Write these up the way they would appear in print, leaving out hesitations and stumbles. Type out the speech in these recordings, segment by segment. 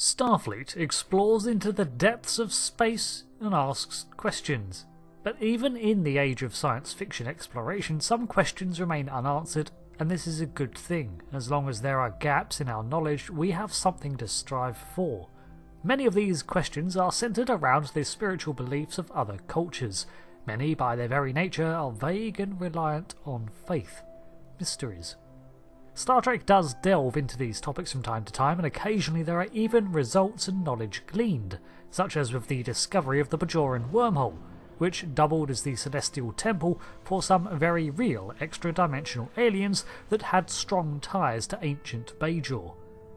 Starfleet explores into the depths of space and asks questions. But even in the age of science fiction exploration, some questions remain unanswered, and this is a good thing. As long as there are gaps in our knowledge, we have something to strive for. Many of these questions are centered around the spiritual beliefs of other cultures. Many, by their very nature, are vague and reliant on faith. Mysteries. Star Trek does delve into these topics from time to time, and occasionally there are even results and knowledge gleaned, such as with the discovery of the Bajoran wormhole, which doubled as the celestial temple for some very real extra-dimensional aliens that had strong ties to ancient Bajor.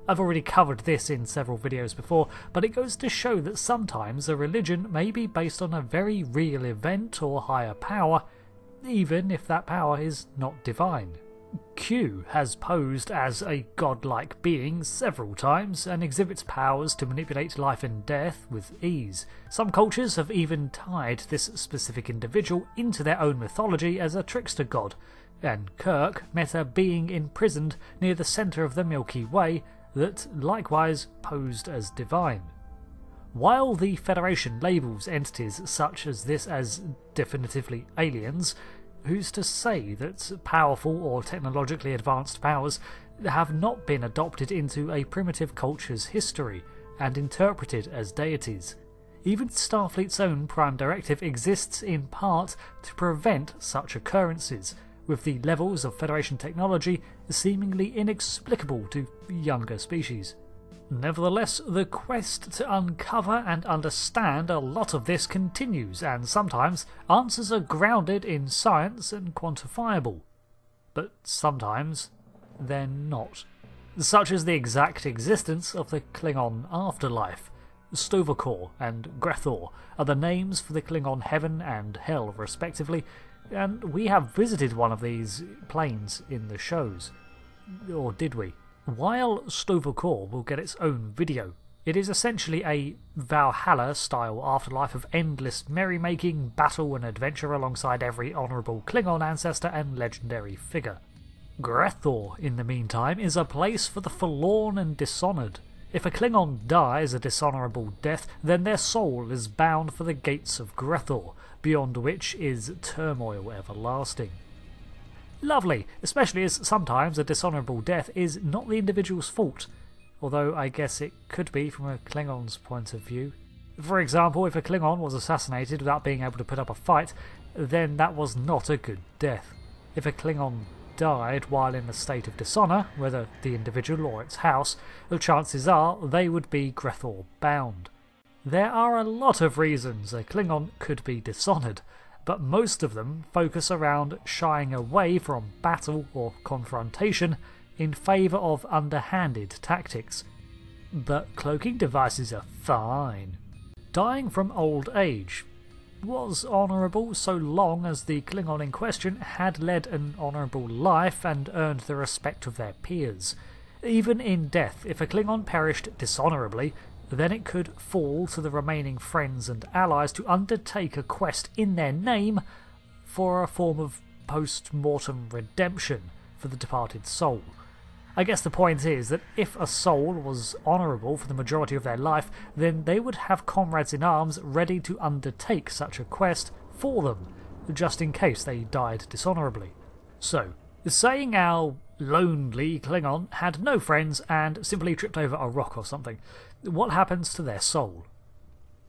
I've already covered this in several videos before, but it goes to show that sometimes a religion may be based on a very real event or higher power, even if that power is not divine. Q has posed as a godlike being several times and exhibits powers to manipulate life and death with ease. Some cultures have even tied this specific individual into their own mythology as a trickster god, and Kirk met a being imprisoned near the centre of the Milky Way that likewise posed as divine. While the Federation labels entities such as this as definitively aliens, who's to say that powerful or technologically advanced powers have not been adopted into a primitive culture's history and interpreted as deities? Even Starfleet's own Prime Directive exists in part to prevent such occurrences, with the levels of Federation technology seemingly inexplicable to younger species. Nevertheless, the quest to uncover and understand a lot of this continues, and sometimes answers are grounded in science and quantifiable. But sometimes they're not. Such as the exact existence of the Klingon afterlife. Sto and Gre'thor are the names for the Klingon heaven and hell respectively, and we have visited one of these planes in the shows. Or did we? While Sto will get its own video, it is essentially a Valhalla-style afterlife of endless merrymaking, battle and adventure alongside every honourable Klingon ancestor and legendary figure. Gre'thor, in the meantime, is a place for the forlorn and dishonoured. If a Klingon dies a dishonourable death, then their soul is bound for the gates of Gre'thor, beyond which is turmoil everlasting. Lovely, especially as sometimes a dishonourable death is not the individual's fault, although I guess it could be from a Klingon's point of view. For example, if a Klingon was assassinated without being able to put up a fight, then that was not a good death. If a Klingon died while in a state of dishonour, whether the individual or its house, the chances are they would be Gre'thor bound. There are a lot of reasons a Klingon could be dishonoured, but most of them focus around shying away from battle or confrontation in favour of underhanded tactics. But cloaking devices are fine. Dying from old age was honourable so long as the Klingon in question had led an honourable life and earned the respect of their peers. Even in death, if a Klingon perished dishonourably, then it could fall to the remaining friends and allies to undertake a quest in their name for a form of post-mortem redemption for the departed soul. I guess the point is that if a soul was honourable for the majority of their life, then they would have comrades in arms ready to undertake such a quest for them, just in case they died dishonourably. So, saying our lonely Klingon had no friends and simply tripped over a rock or something, what happens to their soul?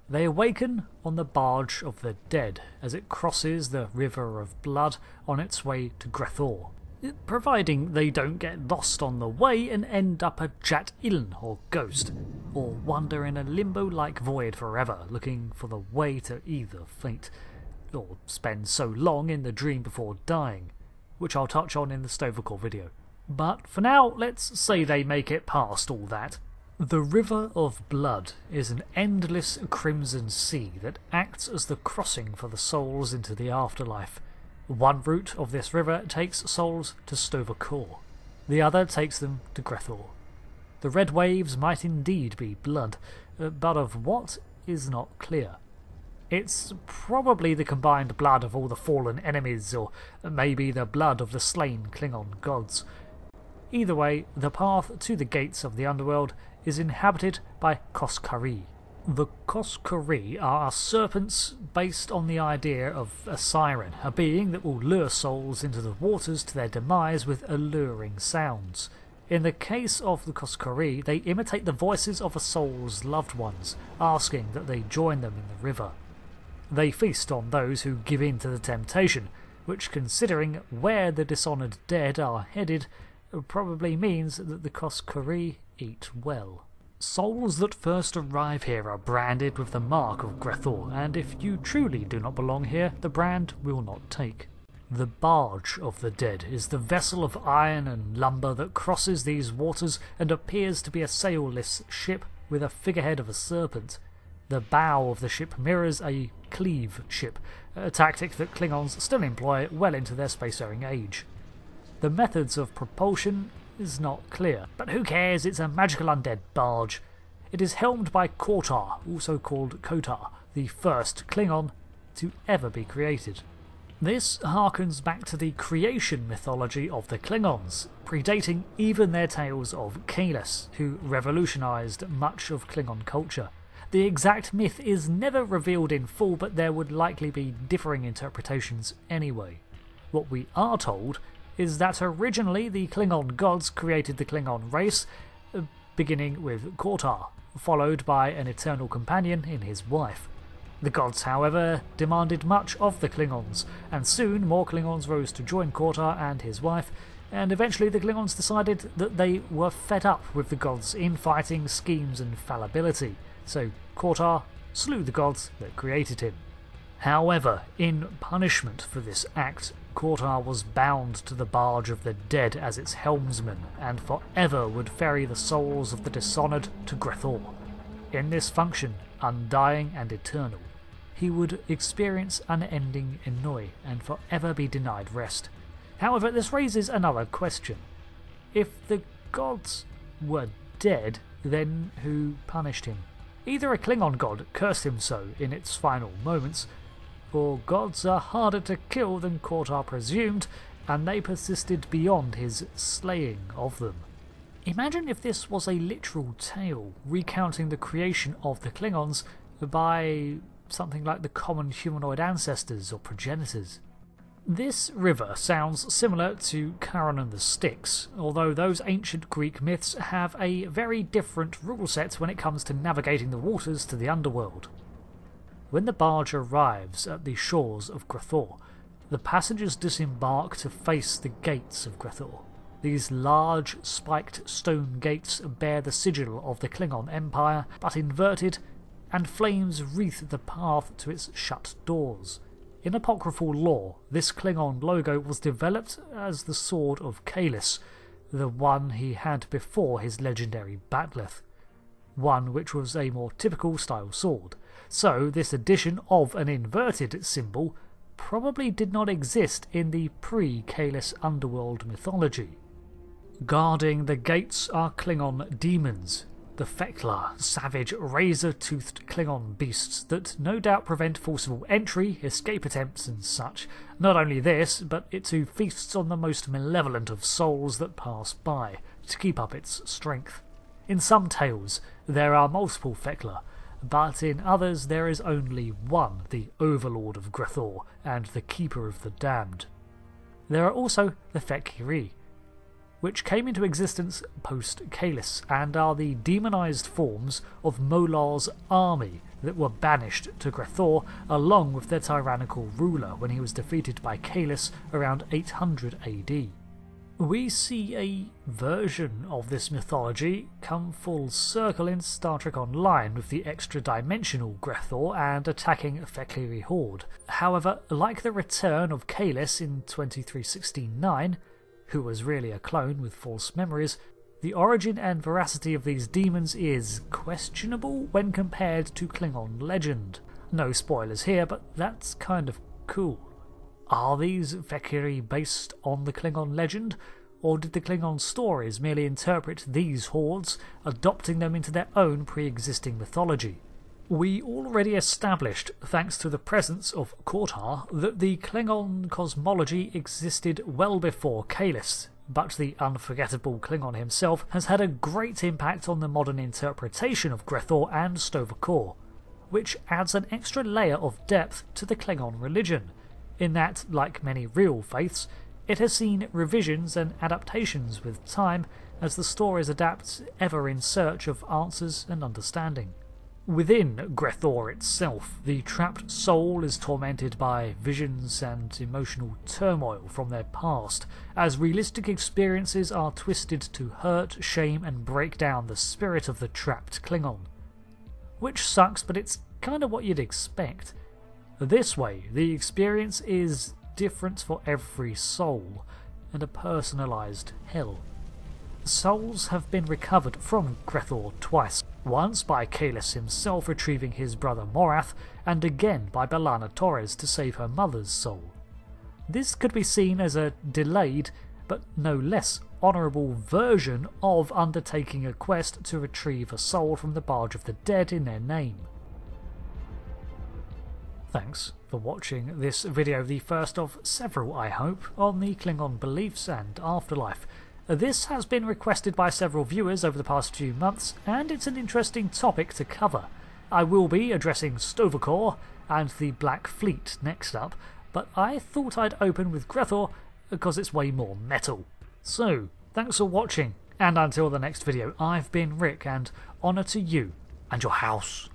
They awaken on the Barge of the Dead as it crosses the River of Blood on its way to Gre'thor, providing they don't get lost on the way and end up a Jat Iln or ghost, or wander in a limbo-like void forever looking for the way to either fate, or spend so long in the dream before dying, which I'll touch on in the Sto video. But for now, let's say they make it past all that. The River of Blood is an endless crimson sea that acts as the crossing for the souls into the afterlife. One route of this river takes souls to Sto, the other takes them to Gre'thor. The red waves might indeed be blood, but of what is not clear. It's probably the combined blood of all the fallen enemies, or maybe the blood of the slain Klingon gods. Either way, the path to the gates of the underworld is inhabited by fek'ihri. The fek'ihri are serpents based on the idea of a siren, a being that will lure souls into the waters to their demise with alluring sounds. In the case of the fek'ihri, they imitate the voices of a soul's loved ones, asking that they join them in the river. They feast on those who give in to the temptation, which, considering where the dishonoured dead are headed, probably means that the fek'ihri eat well. Souls that first arrive here are branded with the mark of Gre'thor, and if you truly do not belong here, the brand will not take. The Barge of the Dead is the vessel of iron and lumber that crosses these waters and appears to be a sailless ship with a figurehead of a serpent. The bow of the ship mirrors a cleave ship, a tactic that Klingons still employ well into their spacefaring age. The methods of propulsion is not clear, but who cares, it's a magical undead barge. It is helmed by Kotar, also called Kotar, the first Klingon to ever be created. This harkens back to the creation mythology of the Klingons, predating even their tales of Kahless, who revolutionised much of Klingon culture. The exact myth is never revealed in full, but there would likely be differing interpretations anyway. What we are told is that originally the Klingon gods created the Klingon race, beginning with Kotar, followed by an eternal companion in his wife. The gods, however, demanded much of the Klingons, and soon more Klingons rose to join Kotar and his wife, and eventually the Klingons decided that they were fed up with the gods' infighting, schemes and fallibility, so Kotar slew the gods that created him. However, in punishment for this act, Kotar was bound to the Barge of the Dead as its helmsman, and forever would ferry the souls of the Dishonoured to Gre'thor. In this function, undying and eternal, he would experience unending ennui and forever be denied rest. However, this raises another question. If the gods were dead, then who punished him? Either a Klingon god cursed him so in its final moments, or gods are harder to kill than Kotar presumed, and they persisted beyond his slaying of them. Imagine if this was a literal tale recounting the creation of the Klingons by something like the common humanoid ancestors or progenitors. This river sounds similar to Charon and the Styx, although those ancient Greek myths have a very different rule set when it comes to navigating the waters to the underworld. When the barge arrives at the shores of Gre'thor, the passengers disembark to face the gates of Gre'thor. These large, spiked stone gates bear the sigil of the Klingon Empire, but inverted, and flames wreath the path to its shut doors. In apocryphal lore, this Klingon logo was developed as the sword of Kahless, the one he had before his legendary bat'leth, one which was a more typical style sword. So this addition of an inverted symbol probably did not exist in the pre-Kahless underworld mythology. Guarding the gates are Klingon demons, the fek'lhr, savage razor-toothed Klingon beasts that no doubt prevent forcible entry, escape attempts and such. Not only this, but it too feasts on the most malevolent of souls that pass by, to keep up its strength. In some tales there are multiple fek'lhr, but in others there is only one, the Overlord of Gre'thor and the Keeper of the Damned. There are also the fek'ihri, which came into existence post-Kahless and are the demonised forms of Molar's army that were banished to Gre'thor along with their tyrannical ruler when he was defeated by Kahless around 800 AD. We see a version of this mythology come full circle in Star Trek Online with the extra-dimensional Gre'thor and attacking a fek'ihri horde. However, like the return of Kahless in 2369, who was really a clone with false memories, the origin and veracity of these demons is questionable when compared to Klingon legend. No spoilers here, but that's kind of cool. Are these fek'ihri based on the Klingon legend, or did the Klingon stories merely interpret these hordes, adopting them into their own pre-existing mythology? We already established, thanks to the presence of Kotar, that the Klingon cosmology existed well before Kahless, but the unforgettable Klingon himself has had a great impact on the modern interpretation of Gre'thor and Sto-vo-kor, which adds an extra layer of depth to the Klingon religion, in that, like many real faiths, it has seen revisions and adaptations with time as the stories adapt, ever in search of answers and understanding. Within Gre'thor itself, the trapped soul is tormented by visions and emotional turmoil from their past, as realistic experiences are twisted to hurt, shame and break down the spirit of the trapped Klingon. Which sucks, but it's kind of what you'd expect. This way, the experience is different for every soul, and a personalised hell. Souls have been recovered from Gre'thor twice, once by Kahless himself retrieving his brother Morath, and again by B'Elanna Torres to save her mother's soul. This could be seen as a delayed, but no less honourable version of undertaking a quest to retrieve a soul from the Barge of the Dead in their name. Thanks for watching this video, the first of several, I hope, on the Klingon beliefs and afterlife. This has been requested by several viewers over the past few months, and it's an interesting topic to cover. I will be addressing Sto-vo-kor and the Black Fleet next up, but I thought I'd open with Gre'thor because it's way more metal. So, thanks for watching, and until the next video, I've been Rick, and honour to you and your house.